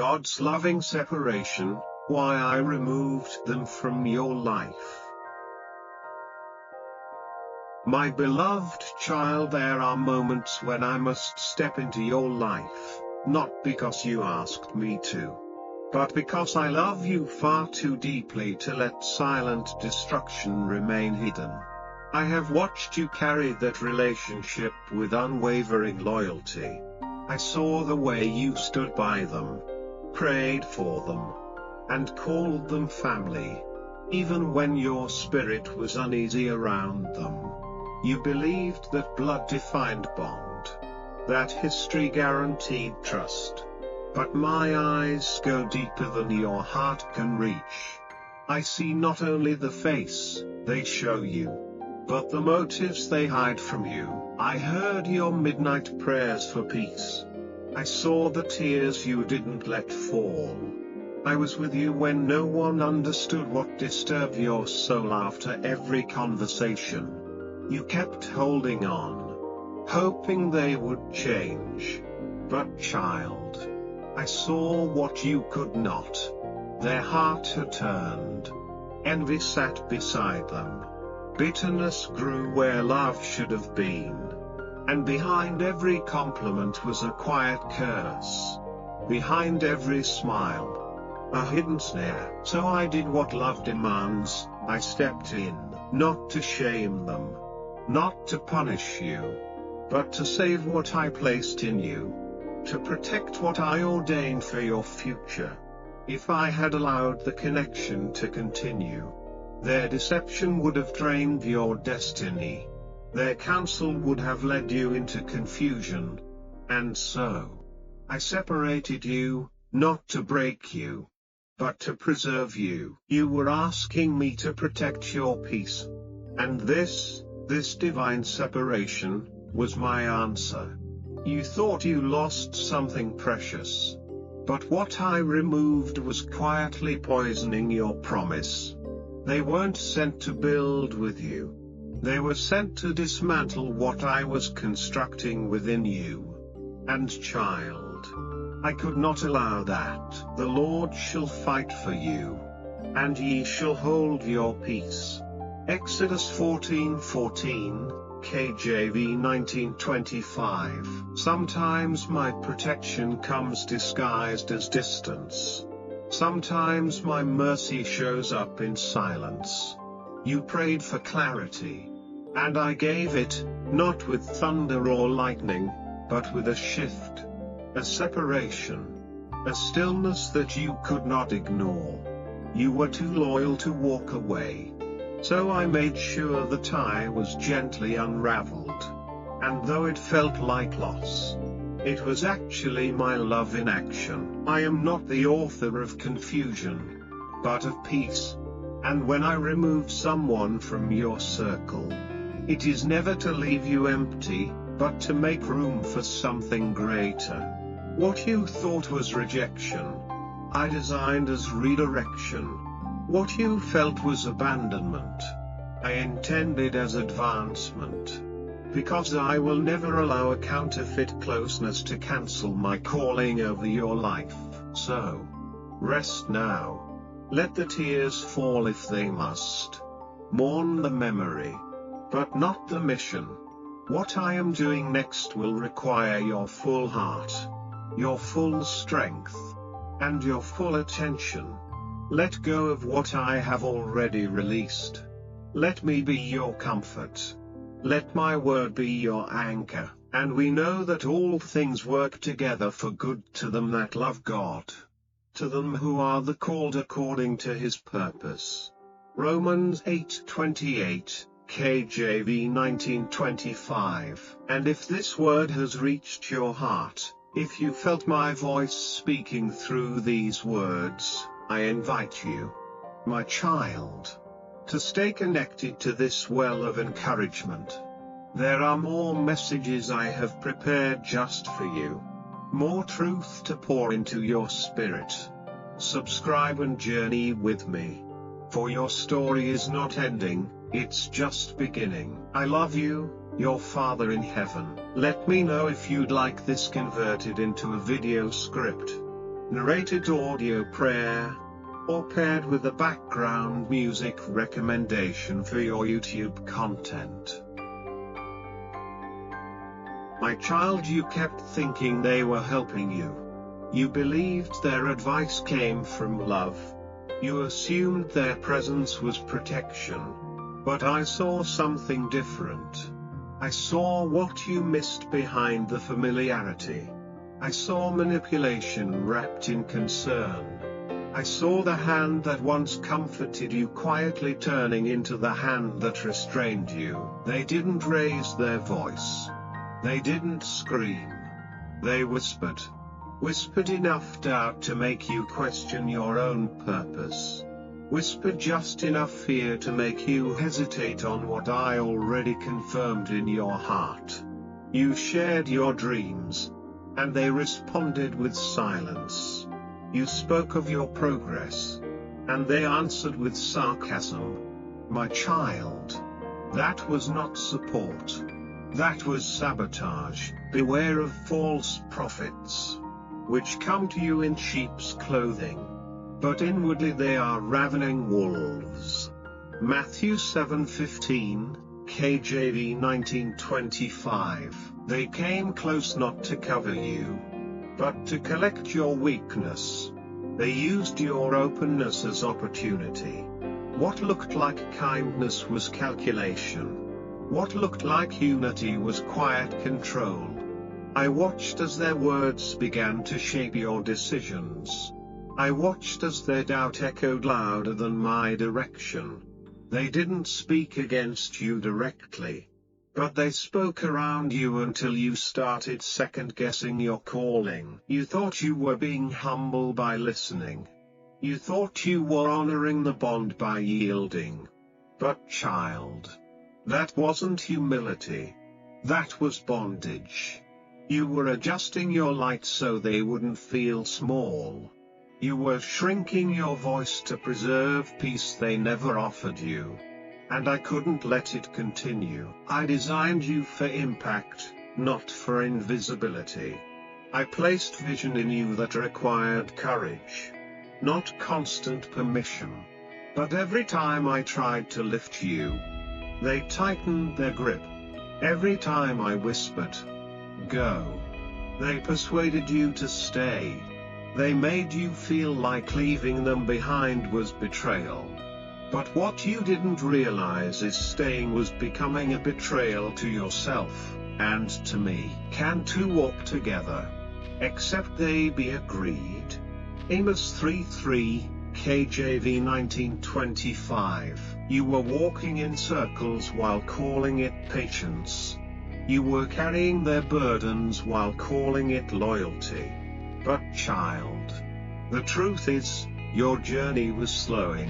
God's loving separation, why I removed them from your life. My beloved child, there are moments when I must step into your life, not because you asked me to, but because I love you far too deeply to let silent destruction remain hidden. I have watched you carry that relationship with unwavering loyalty. I saw the way you stood by them, prayed for them, and called them family, even when your spirit was uneasy around them. You believed that blood defined bond, that history guaranteed trust. But my eyes go deeper than your heart can reach. I see not only the face they show you, but the motives they hide from you. I heard your midnight prayers for peace. I saw the tears you didn't let fall. I was with you when no one understood what disturbed your soul. After every conversation, you kept holding on, hoping they would change. But child, I saw what you could not. Their heart had turned. Envy sat beside them. Bitterness grew where love should have been. And behind every compliment was a quiet curse. Behind every smile, a hidden snare. So I did what love demands. I stepped in, not to shame them, not to punish you, but to save what I placed in you, to protect what I ordained for your future. If I had allowed the connection to continue, their deception would have drained your destiny. Their counsel would have led you into confusion. And so, I separated you, not to break you, but to preserve you. You were asking me to protect your peace. And this divine separation, was my answer. You thought you lost something precious. But what I removed was quietly poisoning your promise. They weren't sent to build with you. They were sent to dismantle what I was constructing within you. And child, I could not allow that. The Lord shall fight for you, and ye shall hold your peace. Exodus 14:14, KJV 1925. Sometimes my protection comes disguised as distance. Sometimes my mercy shows up in silence. You prayed for clarity, and I gave it, not with thunder or lightning, but with a shift, a separation, a stillness that you could not ignore. You were too loyal to walk away. So I made sure the tie was gently unraveled. And though it felt like loss, it was actually my love in action. I am not the author of confusion, but of peace. And when I remove someone from your circle, it is never to leave you empty, but to make room for something greater. What you thought was rejection, I designed as redirection. What you felt was abandonment, I intended as advancement. Because I will never allow a counterfeit closeness to cancel my calling over your life. So, rest now. Let the tears fall if they must. Mourn the memory, but not the mission. What I am doing next will require your full heart, your full strength, and your full attention. Let go of what I have already released. Let me be your comfort. Let my word be your anchor. And we know that all things work together for good to them that love God, to them who are the called according to his purpose. Romans 8:28, KJV 1925. And if this word has reached your heart, if you felt my voice speaking through these words, I invite you, my child, to stay connected to this well of encouragement. There are more messages I have prepared just for you. More truth to pour into your spirit. Subscribe and journey with me. For your story is not ending, it's just beginning. I love you, your Father in heaven. Let me know if you'd like this converted into a video script. narrated audio prayer, or paired with a background music recommendation for your YouTube content. My child, you kept thinking they were helping you. You believed their advice came from love. You assumed their presence was protection. But I saw something different. I saw what you missed behind the familiarity. I saw manipulation wrapped in concern. I saw the hand that once comforted you quietly turning into the hand that restrained you. They didn't raise their voice. They didn't scream. They whispered. Whispered enough doubt to make you question your own purpose. Whispered just enough fear to make you hesitate on what I already confirmed in your heart. You shared your dreams, and they responded with silence. You spoke of your progress, and they answered with sarcasm. My child, that was not support. That was sabotage. Beware of false prophets, which come to you in sheep's clothing, but inwardly they are ravening wolves. Matthew 7:15, KJV 1925. They came close not to cover you, but to collect your weakness. They used your openness as opportunity. What looked like kindness was calculation. What looked like unity was quiet control. I watched as their words began to shape your decisions. I watched as their doubt echoed louder than my direction. They didn't speak against you directly, but they spoke around you until you started second-guessing your calling. You thought you were being humble by listening. You thought you were honoring the bond by yielding. But child, that wasn't humility. That was bondage. You were adjusting your light so they wouldn't feel small. You were shrinking your voice to preserve peace they never offered you. And I couldn't let it continue. I designed you for impact, not for invisibility. I placed vision in you that required courage, not constant permission. But every time I tried to lift you, they tightened their grip. Every time I whispered, go, they persuaded you to stay. They made you feel like leaving them behind was betrayal. But what you didn't realize is staying was becoming a betrayal to yourself, and to me. Can two walk together, except they be agreed? Amos 3:3, KJV 1925. You were walking in circles while calling it patience. You were carrying their burdens while calling it loyalty. But child, the truth is, your journey was slowing.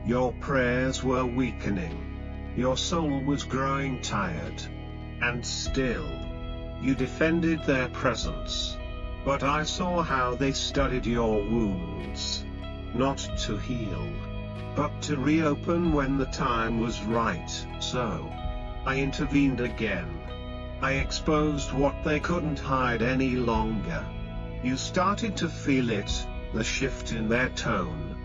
Your prayers were weakening. Your soul was growing tired. And still, you defended their presence. But I saw how they studied your wounds. Not to heal, but to reopen when the time was right. So, I intervened again. I exposed what they couldn't hide any longer. You started to feel it, the shift in their tone,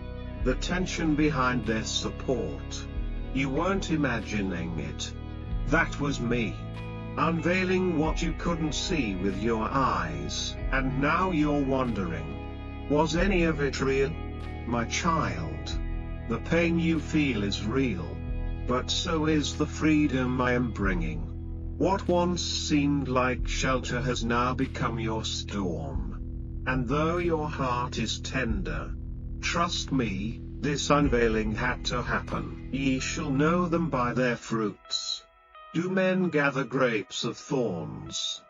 the tension behind their support. You weren't imagining it. That was me, unveiling what you couldn't see with your eyes. And now you're wondering, was any of it real? My child, the pain you feel is real, but so is the freedom I am bringing. What once seemed like shelter has now become your storm. And though your heart is tender, trust me, this unveiling had to happen. Ye shall know them by their fruits. Do men gather grapes of thorns,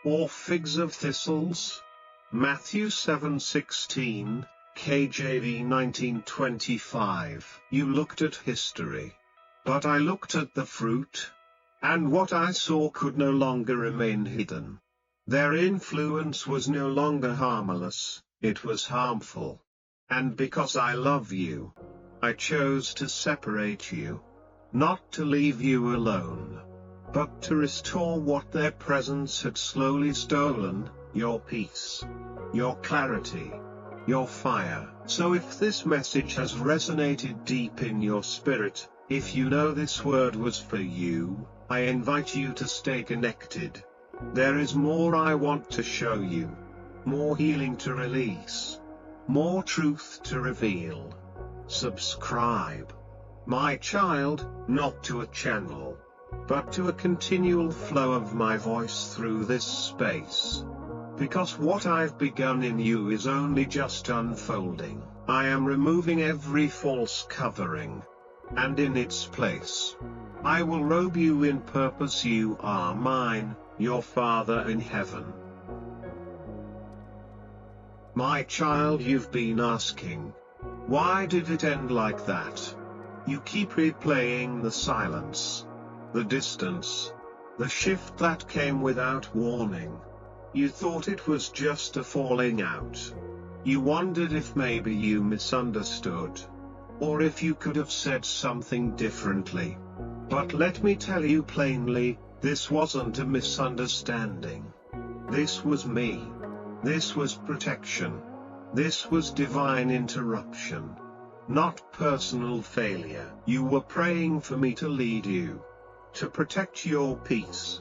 or figs of thistles? Matthew 7:16, KJV 1925. You looked at history, but I looked at the fruit, and what I saw could no longer remain hidden. Their influence was no longer harmless, it was harmful. And because I love you, I chose to separate you, not to leave you alone, but to restore what their presence had slowly stolen, your peace, your clarity, your fire. So if this message has resonated deep in your spirit, if you know this word was for you, I invite you to stay connected. There is more I want to show you. More healing to release. More truth to reveal. Subscribe. My child, not to a channel, but to a continual flow of my voice through this space. Because what I've begun in you is only just unfolding. I am removing every false covering. And in its place, I will robe you in purpose. You are mine, your Father in heaven. My child, you've been asking, why did it end like that? You keep replaying the silence, the distance, the shift that came without warning. You thought it was just a falling out. You wondered if maybe you misunderstood, or if you could have said something differently. But let me tell you plainly, this wasn't a misunderstanding. This was me. This was protection. This was divine interruption. Not personal failure. You were praying for me to lead you, to protect your peace,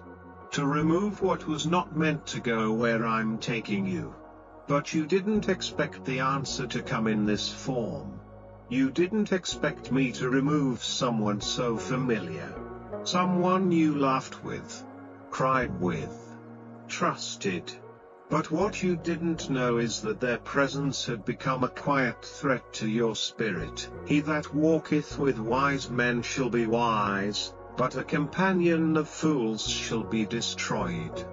to remove what was not meant to go where I'm taking you. But you didn't expect the answer to come in this form. You didn't expect me to remove someone so familiar. Someone you laughed with, cried with, trusted. But what you didn't know is that their presence had become a quiet threat to your spirit. He that walketh with wise men shall be wise, but a companion of fools shall be destroyed.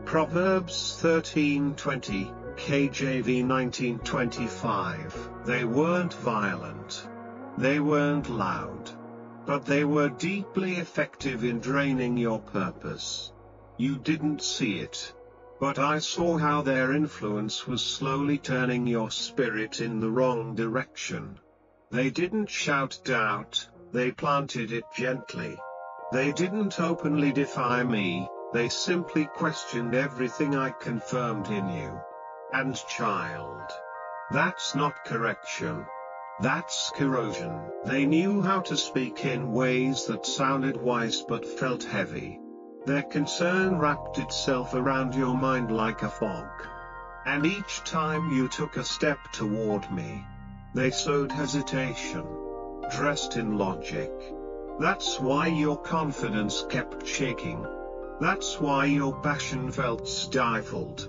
Proverbs 13:20, KJV 1925. They weren't violent. They weren't loud. But they were deeply effective in draining your purpose. You didn't see it. But I saw how their influence was slowly turning your spirit in the wrong direction. They didn't shout doubt, they planted it gently. They didn't openly defy me, they simply questioned everything I confirmed in you. And child, that's not correction. That's corrosion. They knew how to speak in ways that sounded wise but felt heavy. Their concern wrapped itself around your mind like a fog. And each time you took a step toward me, they sowed hesitation, dressed in logic. That's why your confidence kept shaking. That's why your passion felt stifled.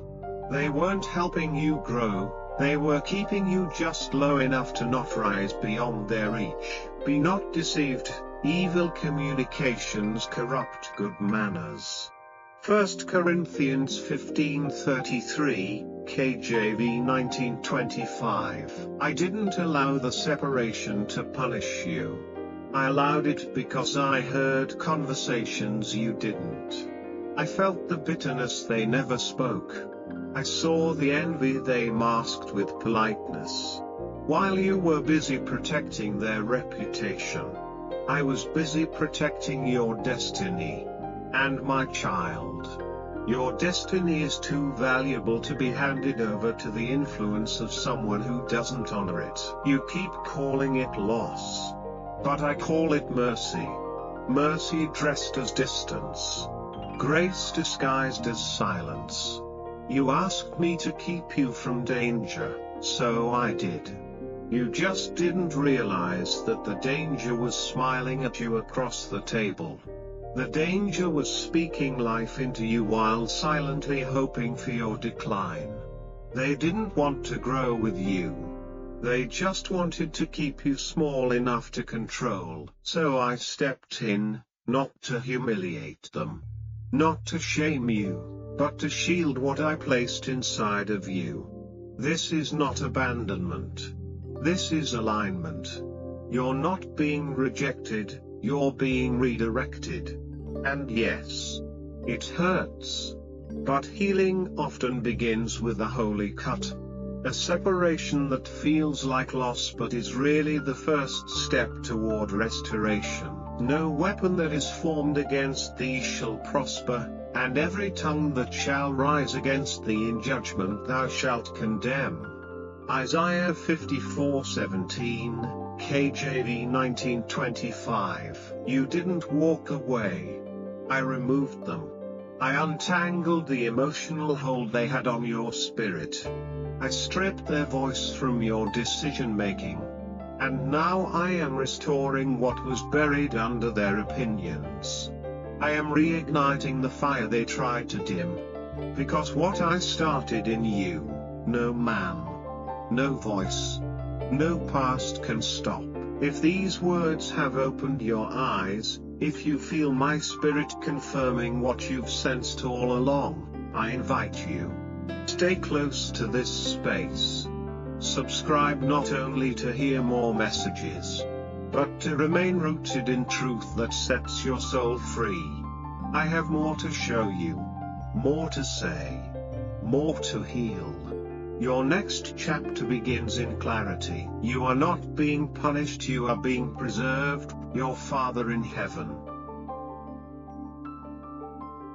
They weren't helping you grow, they were keeping you just low enough to not rise beyond their reach. Be not deceived. Evil communications corrupt good manners. 1 Corinthians 15:33, KJV 1925. I didn't allow the separation to punish you. I allowed it because I heard conversations you didn't. I felt the bitterness they never spoke. I saw the envy they masked with politeness. While you were busy protecting their reputation, I was busy protecting your destiny. And my child, your destiny is too valuable to be handed over to the influence of someone who doesn't honor it. You keep calling it loss, but I call it mercy. Mercy dressed as distance. Grace disguised as silence. You asked me to keep you from danger, so I did. You just didn't realize that the danger was smiling at you across the table. The danger was speaking life into you while silently hoping for your decline. They didn't want to grow with you. They just wanted to keep you small enough to control. So I stepped in, not to humiliate them, not to shame you, but to shield what I placed inside of you. This is not abandonment. This is alignment. You're not being rejected, you're being redirected. And yes, it hurts. But healing often begins with a holy cut. A separation that feels like loss but is really the first step toward restoration. No weapon that is formed against thee shall prosper, and every tongue that shall rise against thee in judgment thou shalt condemn. Isaiah 54:17, KJV 1925. You didn't walk away. I removed them. I untangled the emotional hold they had on your spirit. I stripped their voice from your decision-making. And now I am restoring what was buried under their opinions. I am reigniting the fire they tried to dim. Because what I started in you, no man, no voice, no past can stop. If these words have opened your eyes, if you feel my spirit confirming what you've sensed all along, I invite you. Stay close to this space. Subscribe not only to hear more messages, but to remain rooted in truth that sets your soul free. I have more to show you, more to say, more to heal. Your next chapter begins in clarity. You are not being punished, you are being preserved, your Father in heaven.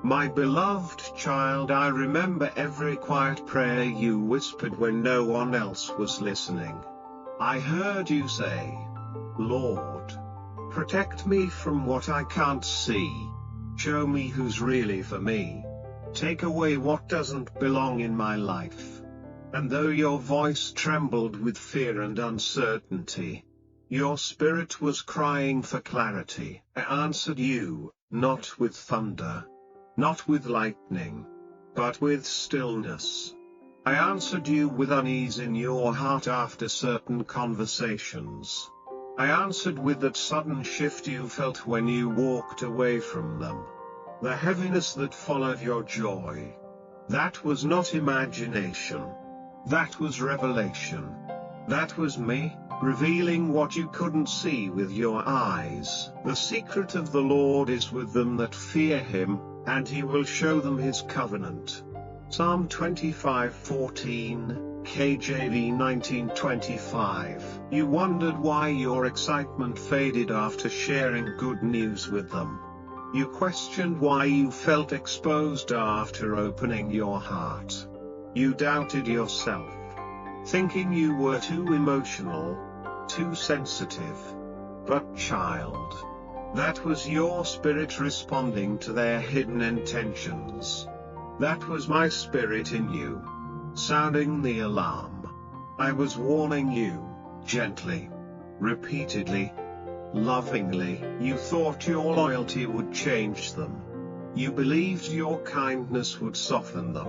My beloved child, I remember every quiet prayer you whispered when no one else was listening. I heard you say, Lord, protect me from what I can't see. Show me who's really for me. Take away what doesn't belong in my life. And though your voice trembled with fear and uncertainty, your spirit was crying for clarity. I answered you, not with thunder, not with lightning, but with stillness. I answered you with unease in your heart after certain conversations. I answered with that sudden shift you felt when you walked away from them. The heaviness that followed your joy. That was not imagination. That was revelation. That was me, revealing what you couldn't see with your eyes. The secret of the Lord is with them that fear him, and he will show them his covenant. Psalm 25:14, KJV 1925. You wondered why your excitement faded after sharing good news with them. You questioned why you felt exposed after opening your heart. You doubted yourself, thinking you were too emotional, too sensitive. But child, that was your spirit responding to their hidden intentions. That was my spirit in you, sounding the alarm. I was warning you, gently, repeatedly, lovingly. You thought your loyalty would change them. You believed your kindness would soften them.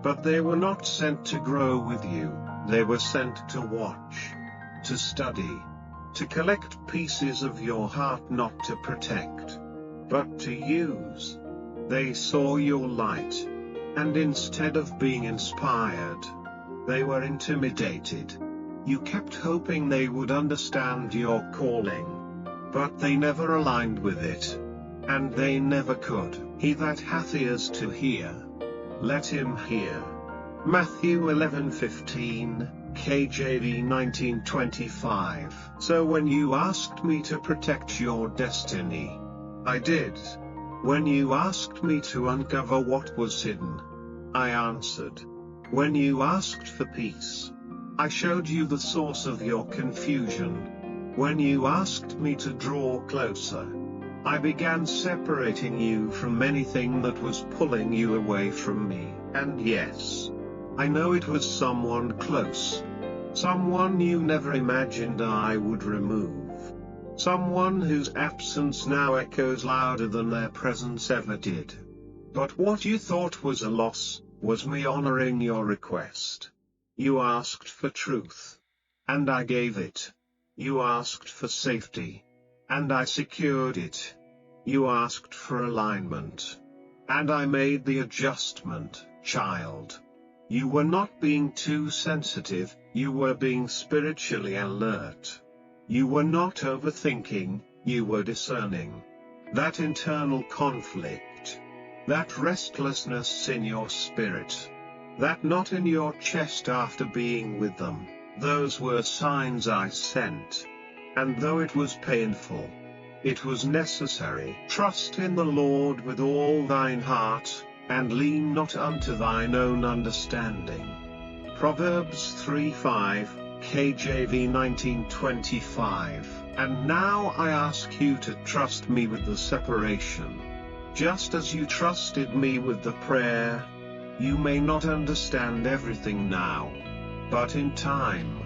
But they were not sent to grow with you, they were sent to watch, to study, to collect pieces of your heart, not to protect, but to use. They saw your light, and instead of being inspired, they were intimidated. You kept hoping they would understand your calling, but they never aligned with it, and they never could. He that hath ears to hear, let him hear. Matthew 11:15, KJV 1925. So when you asked me to protect your destiny, I did. When you asked me to uncover what was hidden, I answered. When you asked for peace, I showed you the source of your confusion. When you asked me to draw closer, I began separating you from anything that was pulling you away from me. And yes, I know it was someone close. Someone you never imagined I would remove. Someone whose absence now echoes louder than their presence ever did. But what you thought was a loss, was me honoring your request. You asked for truth, and I gave it. You asked for safety, and I secured it. You asked for alignment, and I made the adjustment. Child, you were not being too sensitive, you were being spiritually alert. You were not overthinking, you were discerning. That internal conflict, that restlessness in your spirit, that knot in your chest after being with them, those were signs I sent. And though it was painful, it was necessary. Trust in the Lord with all thine heart, and lean not unto thine own understanding. Proverbs 3:5, KJV 1925. And now I ask you to trust me with the separation. Just as you trusted me with the prayer. You may not understand everything now. But in time,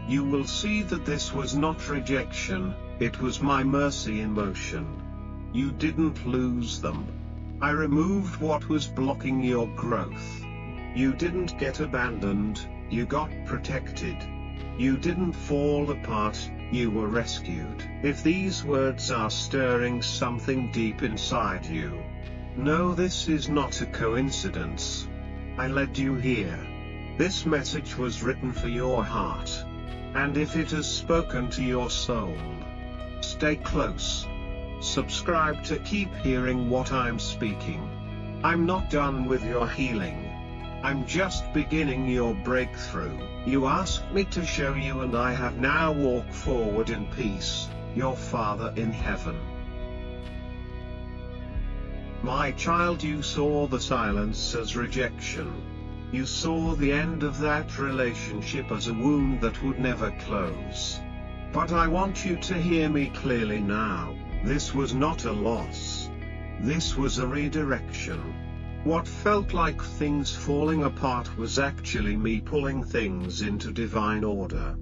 you will see that this was not rejection, it was my mercy in motion. You didn't lose them. I removed what was blocking your growth. You didn't get abandoned, you got protected. You didn't fall apart, you were rescued. If these words are stirring something deep inside you, know this is not a coincidence. I led you here. This message was written for your heart. And if it has spoken to your soul, stay close. Subscribe to keep hearing what I'm speaking. I'm not done with your healing. I'm just beginning your breakthrough. You asked me to show you, and I have now walked forward in peace, your Father in heaven. My child, you saw the silence as rejection. You saw the end of that relationship as a wound that would never close. But I want you to hear me clearly now. This was not a loss. This was a redirection. What felt like things falling apart was actually me pulling things into divine order.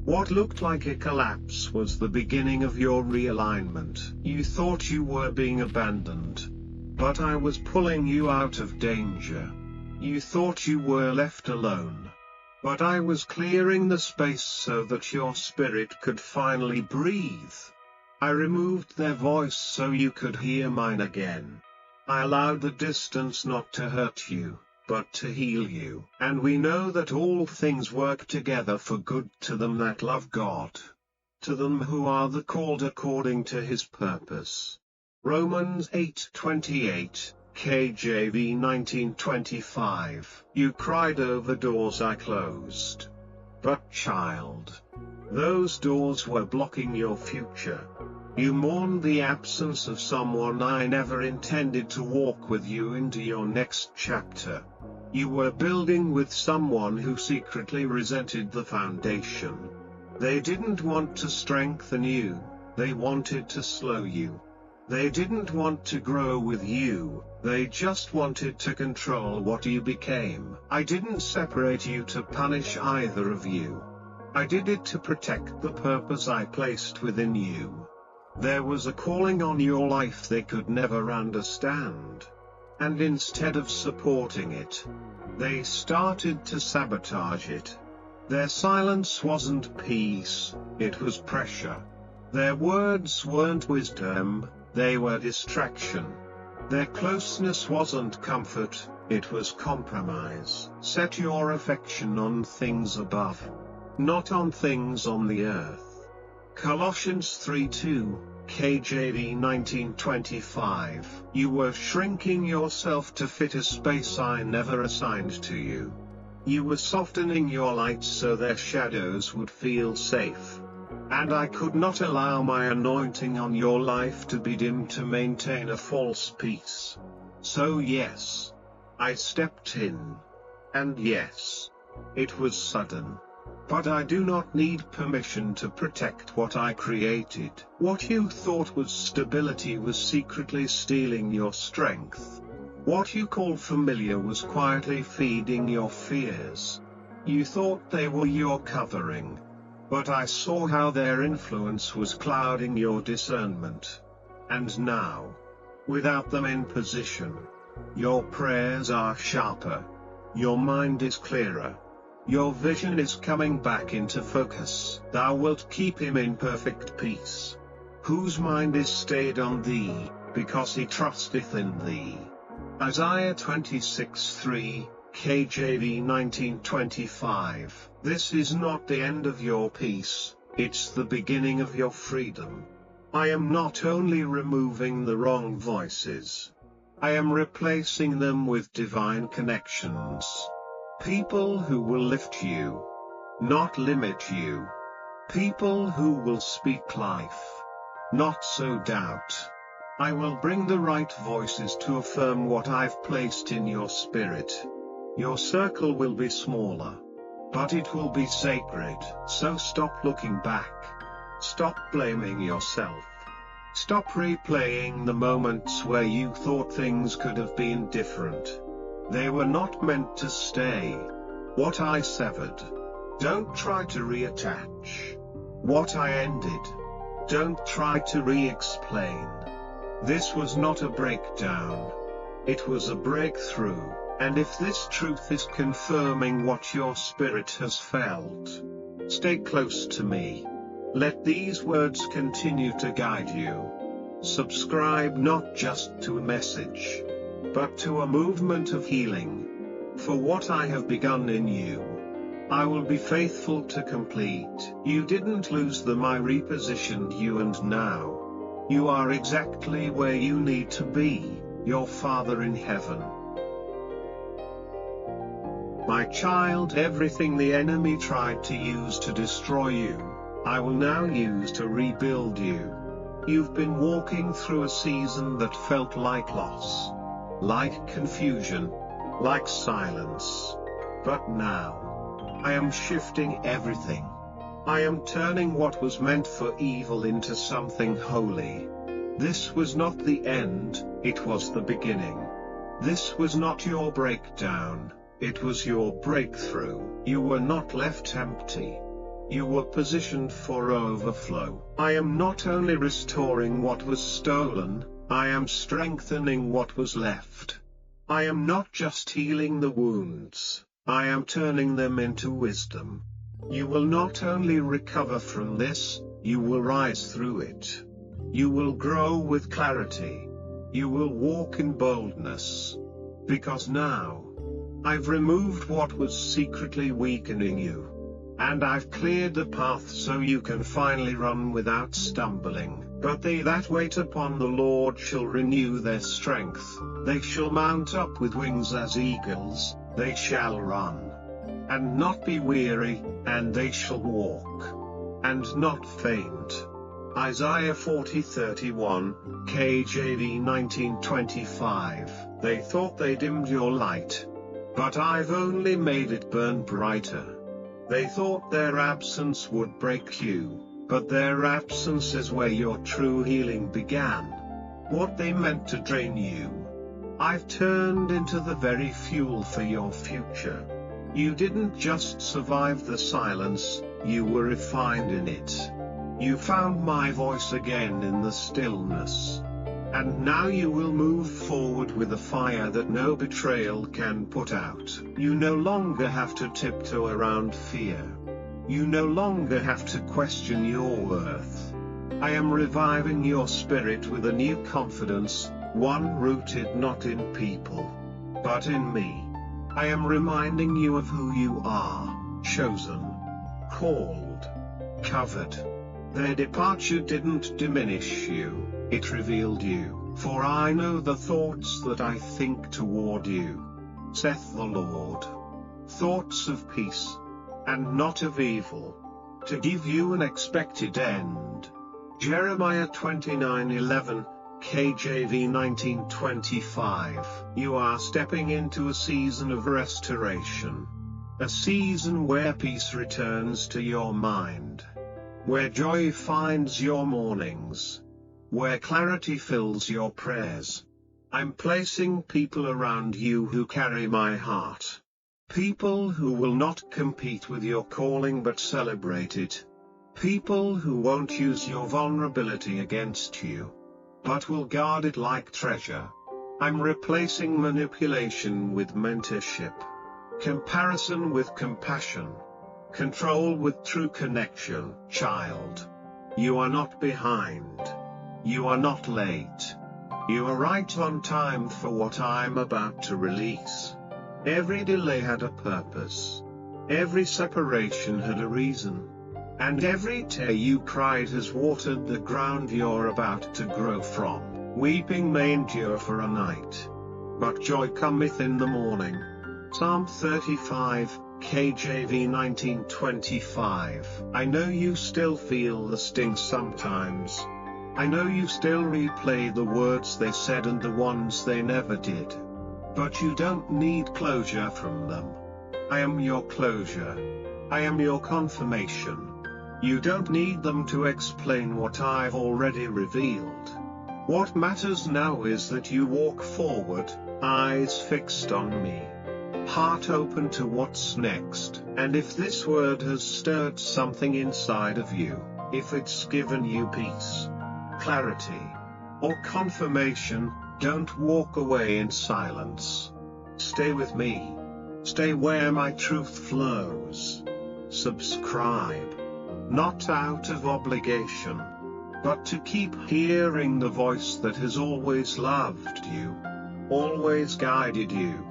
What looked like a collapse was the beginning of your realignment. You thought you were being abandoned. But I was pulling you out of danger. You thought you were left alone. But I was clearing the space so that your spirit could finally breathe. I removed their voice so you could hear mine again. I allowed the distance not to hurt you, but to heal you. And we know that all things work together for good to them that love God, to them who are the called according to his purpose. Romans 8:28, KJV 1925. You cried over doors I closed. But child, those doors were blocking your future. You mourned the absence of someone I never intended to walk with you into your next chapter. You were building with someone who secretly resented the foundation. They didn't want to strengthen you, they wanted to slow you. They didn't want to grow with you, they just wanted to control what you became. I didn't separate you to punish either of you. I did it to protect the purpose I placed within you. There was a calling on your life they could never understand. And instead of supporting it, they started to sabotage it. Their silence wasn't peace, it was pressure. Their words weren't wisdom, they were distraction. Their closeness wasn't comfort, it was compromise. Set your affection on things above, not on things on the earth. Colossians 3:2, KJV 1925. You were shrinking yourself to fit a space I never assigned to you. You were softening your lights so their shadows would feel safe. And I could not allow my anointing on your life to be dimmed to maintain a false peace. So yes, I stepped in. And yes, it was sudden. But I do not need permission to protect what I created. What you thought was stability was secretly stealing your strength. What you call familiar was quietly feeding your fears. You thought they were your covering. But I saw how their influence was clouding your discernment. And now, without them in position, your prayers are sharper. Your mind is clearer. Your vision is coming back into focus. Thou wilt keep him in perfect peace, whose mind is stayed on thee, because he trusteth in thee. Isaiah 26:3, KJV 1925. This is not the end of your peace, it's the beginning of your freedom. I am not only removing the wrong voices, I am replacing them with divine connections. People who will lift you, not limit you. People who will speak life, not sow doubt. I will bring the right voices to affirm what I've placed in your spirit. Your circle will be smaller, but it will be sacred. So stop looking back. Stop blaming yourself. Stop replaying the moments where you thought things could have been different. They were not meant to stay. What I severed, don't try to reattach. What I ended, don't try to re-explain. This was not a breakdown. It was a breakthrough, and if this truth is confirming what your spirit has felt, stay close to me. Let these words continue to guide you. Subscribe not just to a message, but to a movement of healing. For what I have begun in you, I will be faithful to complete. You didn't lose them, I repositioned you, and now you are exactly where you need to be, your Father in heaven. My child, everything the enemy tried to use to destroy you, I will now use to rebuild you. You've been walking through a season that felt like loss, like confusion, like silence. But now, I am shifting everything. I am turning what was meant for evil into something holy. This was not the end, it was the beginning. This was not your breakdown, it was your breakthrough. You were not left empty. You were positioned for overflow. I am not only restoring what was stolen, I am strengthening what was left. I am not just healing the wounds, I am turning them into wisdom. You will not only recover from this, you will rise through it. You will grow with clarity. You will walk in boldness. Because now, I've removed what was secretly weakening you. And I've cleared the path so you can finally run without stumbling. But they that wait upon the Lord shall renew their strength. They shall mount up with wings as eagles. They shall run and not be weary, and they shall walk and not faint. Isaiah 40:31, KJV 19:25. They thought they dimmed your light, but I've only made it burn brighter. They thought their absence would break you, but their absence is where your true healing began. What they meant to drain you, I've turned into the very fuel for your future. You didn't just survive the silence, you were refined in it. You found my voice again in the stillness. And now you will move forward with a fire that no betrayal can put out. You no longer have to tiptoe around fear. You no longer have to question your worth. I am reviving your spirit with a new confidence, one rooted not in people, but in me. I am reminding you of who you are, chosen, called, covered. Their departure didn't diminish you, it revealed you. For I know the thoughts that I think toward you, saith the Lord. Thoughts of peace, and not of evil, to give you an expected end. Jeremiah 29:11, KJV 19:25. You are stepping into a season of restoration. A season where peace returns to your mind. Where joy finds your mornings. Where clarity fills your prayers. I'm placing people around you who carry my heart. People who will not compete with your calling but celebrate it. People who won't use your vulnerability against you, but will guard it like treasure. I'm replacing manipulation with mentorship. Comparison with compassion. Control with true connection. Child, you are not behind. You are not late. You are right on time for what I'm about to release. Every delay had a purpose. Every separation had a reason. And every tear you cried has watered the ground you're about to grow from. Weeping may endure for a night, but joy cometh in the morning. Psalm 35, KJV 19:25. I know you still feel the sting sometimes. I know you still replay the words they said and the ones they never did. But you don't need closure from them. I am your closure. I am your confirmation. You don't need them to explain what I've already revealed. What matters now is that you walk forward, eyes fixed on me, heart open to what's next. And if this word has stirred something inside of you, if it's given you peace, clarity, or confirmation, don't walk away in silence. Stay with me. Stay where my truth flows. Subscribe. Not out of obligation, but to keep hearing the voice that has always loved you, always guided you,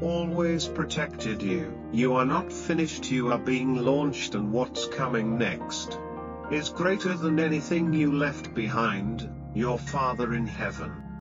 always protected you. You are not finished, you are being launched, and what's coming next is greater than anything you left behind. Your Father in heaven